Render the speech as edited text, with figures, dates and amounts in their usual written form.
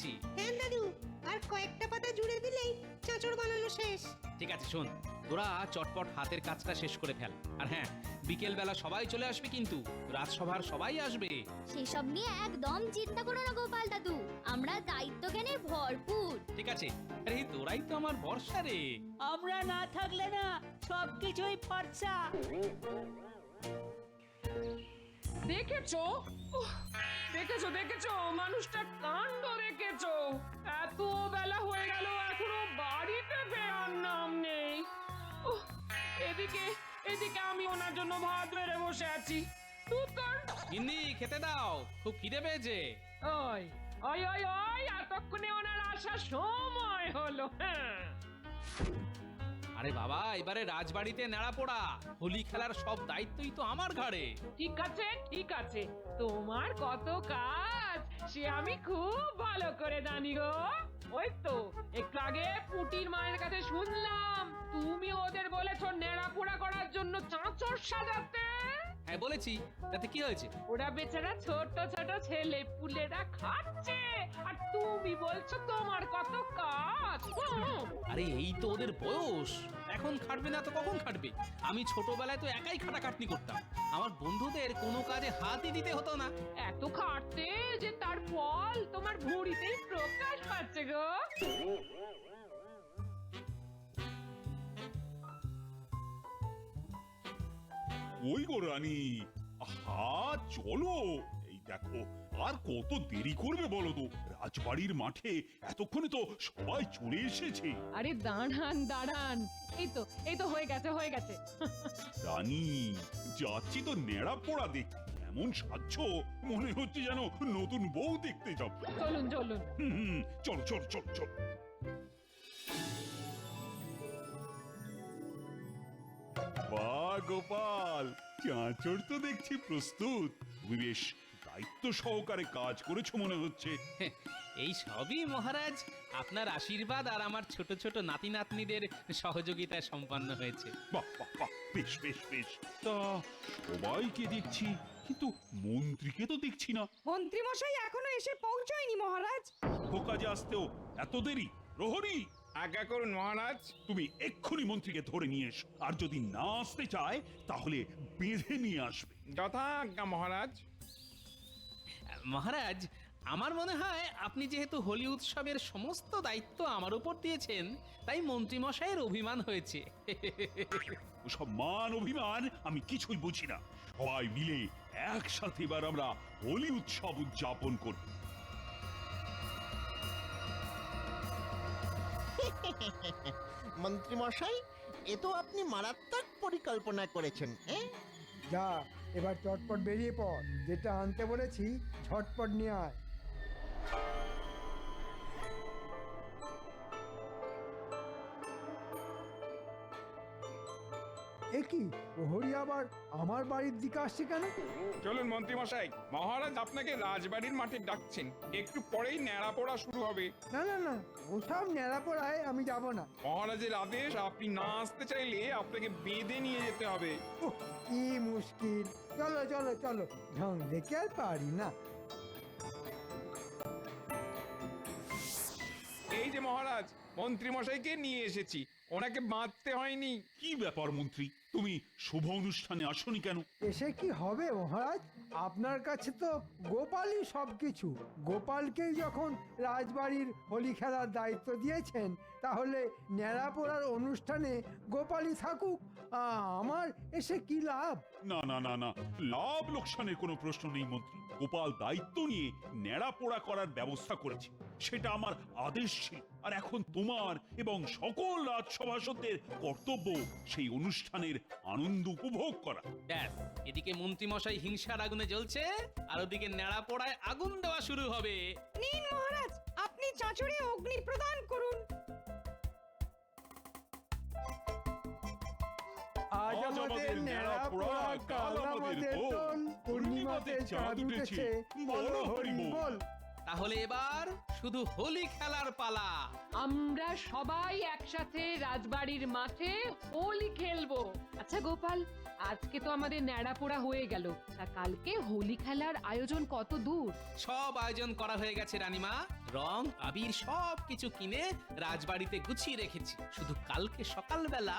দিচ্ছি। হ্যাঁ দাদু, আর কয়েকটা পাতা জুড়ে দিলেই চাঁচড় বানানো শেষ। ঠিক আছে শোন, তোরা চটপট হাতের কাজটা শেষ করে ফেল। আর হ্যাঁ, বিকেল বেলা সবাই চলে আসবে, কিন্তু রাজসভার সবাই আসবে। সেসব নিয়ে একদম চিন্তা করো না গোপাল দাদু, আমরা দায়িত্ব জ্ঞানে ভরপুর। ঠিক আছে, আরে তোরাই তো আমার ভরসা রে। আমরা না থাকলে না সবকিছুই ফর্সা। দেখেছো? উহ, দেখেছো দেখেছো মানুষটার কাণ্ড দেখেছো? এত বেলা হয়ে গেল এখনো বাড়িতে ফেরার নাম নেই। উহ, এদিকে এদিকে আমি ওনার জন্য ভাত বেড়ে বসে আছি। তুই কর। গিন্নি খেতে দাও, খুব খিদে পেয়েছে। ওই ওই ওই ওই এতক্ষণে ওনার আসার সময় হলো। হ্যাঁ আরে বাবা, এবারে রাজবাড়িতে নেড়া পোড়া, হোলি খেলার সব দায়িত্বই তো আমার ঘাড়ে। ঠিক আছে ঠিক আছে, তোমার কত কাজ সে আমি খুব ভালো করে জানি গো। ওই তো একটু আগে পুটির মায়ের কাছে শুনলাম তুমি ওদের বলেছো নেড়াপোড়া করার জন্য চাঁচড় সাজাতে। হ্যাঁ বলেছি, তাতে কি হয়েছে? ওরা বেচারা ছোট ছোট ছেলে পুলেরা খাচ্ছে আর তুমি বলছো তোমার কত কাজ। আরে এই তো ওদের বয়স, এখন খাটবে না তো কখন খাটবে? আমি ছোটবেলায় তো একাই খাটাখাটনি করতাম, আমার বন্ধুদের কোনো কাজে হাতই দিতে হতো না। এত খাটতে যে তার ফল তোমার ভুঁড়িতেই প্রকাশ পাচ্ছে গো। ওই গো রানী, আহা চলো। এই দেখো, আর কত দেরি করবে বলো তো? রাজবাড়ির মাঠে এতক্ষণে তো সবাই চলে এসেছে। আরে দাঁড়ান দাঁড়ান, এই তো হয়ে গেছে হয়ে গেছে। রানী, যাচ্ছি তো নেড়া পোড়া দেখতে, এমন সাজছ মনে হচ্ছে যেন নতুন বউ দেখতে যাব। চলুন চলুন। চল চল চল চল। বাহ গোপাল, চাঁচড় তো দেখছি প্রস্তুত। তুমি বেশ দায়িত্ব সহকারে কাজ করেছো মনে হচ্ছে। এই সবই মহারাজ আপনার আশীর্বাদ আর আমার ছোট ছোট নাতি নাতনিদের সহযোগিতায় সম্পন্ন হয়েছে। বাহ বাহ বাহ, বেশ বেশ বেশ। তা সবাইকে দেখছি, কিন্তু মন্ত্রীকে তো দেখছি না। মন্ত্রী মশাই এখনো এসে পৌঁছয়নি মহারাজ। ও কাজে আসতেও এত দেরি? প্রহরী, আজ্ঞা করুন মহারাজ। তুমি এক্ষুনি মন্ত্রীকে ধরে নিয়ে এসো, আর যদি না আসতে চায় তাহলে বেঁধে নিয়ে আসবে। যথাজ্ঞা মহারাজ। মহারাজ, আমার মনে হয় আপনি যেহেতু হোলি উৎসবের সমস্ত দায়িত্ব আমার উপর দিয়েছেন, তাই মন্ত্রীমশাইয়ের অভিমান হয়েছে। ওসব মান অভিমান আমি কিছুই বুঝি না। সবাই মিলে একসাথে এবার আমরা হোলি উৎসব উদযাপন করব। মন্ত্রী মশাই, এ তো আপনি মারাত্মক পরিকল্পনা করেছেন। যা, এবার চটপট বেরিয়ে পড়, যেটা আনতে বলেছি ঝটপট নিয়ে আয়। এ কি, প্রহরী আবার আমার বাড়ির দিকে আসছে কেন? চলুন মন্ত্রী মশাই, মহারাজ আপনাকে রাজবাড়ির মাঠে ডাকছেন। একটু পরেই ন্যাড়া পোড়া শুরু হবে। না না না, ওসব ন্যাড়াপড়ায় আমি যাব না। মহারাজের আদেশ, আপনি না আসতে চাইলে আপনাকে বেঁধে নিয়ে যেতে হবে। উহ, কি মুশকিল। চলো চলো চলো, ঢং দেখে আর পারি না। এই যে মহারাজ, মন্ত্রী মশাইকে নিয়ে এসেছি, ওনাকে বাঁধতে হয়নি। কি ব্যাপার মন্ত্রী, তুমি শুভ অনুষ্ঠানে আসনি কেন? এসে কি হবে মহারাজ, আপনার কাছে তো গোপালই সবকিছু। গোপালকেই যখন রাজবাড়ির হোলি খেলার দায়িত্ব দিয়েছেন, তাহলে ন্যাড়াপোড়ার অনুষ্ঠানে গোপালই থাকুক। আমার এসে কি লাভ? না না না না, লাভ লোকসানের কোনো প্রশ্ন নেই মন্ত্রী। গোপাল দায়িত্ব নিয়ে ন্যাড়া পোড়া করার ব্যবস্থা করেছে, সেটা আমার আদেশ ছিল। আর এখন তোমার এবং সকল রাজসভাসদের কর্তব্য সেই অনুষ্ঠানের আনন্দ উপভোগ করা। ব্যাস, এদিকে মন্ত্রীমশাই হিংসার আগুনে জ্বলছে, আর ওদিকে নেড়া পোড়ায় আগুন দেওয়া শুরু হবে। নিন মহারাজ, আপনি চাঁচড়ে অগ্নি প্রদান করুন। আজ আমাদের ন্যাড়াপোড়া, কাল আমাদের দোল, পূর্ণিমাতে চাঁদ উঠেছে, বলো হরি বল। তাহলে এবার শুধু হোলি খেলার পালা। আমরা সবাই একসাথে রাজবাড়ির মাঠে হোলি খেলবো। আচ্ছা গোপাল, আজকে তো আমাদের ন্যাড়া পোড়া হয়ে গেল, তা কালকে হোলি খেলার আয়োজন কত দূর? সব আয়োজন করা হয়ে গেছে রানীমা। রং আবির সব কিছু কিনে রাজবাড়িতে গুছিয়ে রেখেছি, শুধু কালকে সকালবেলা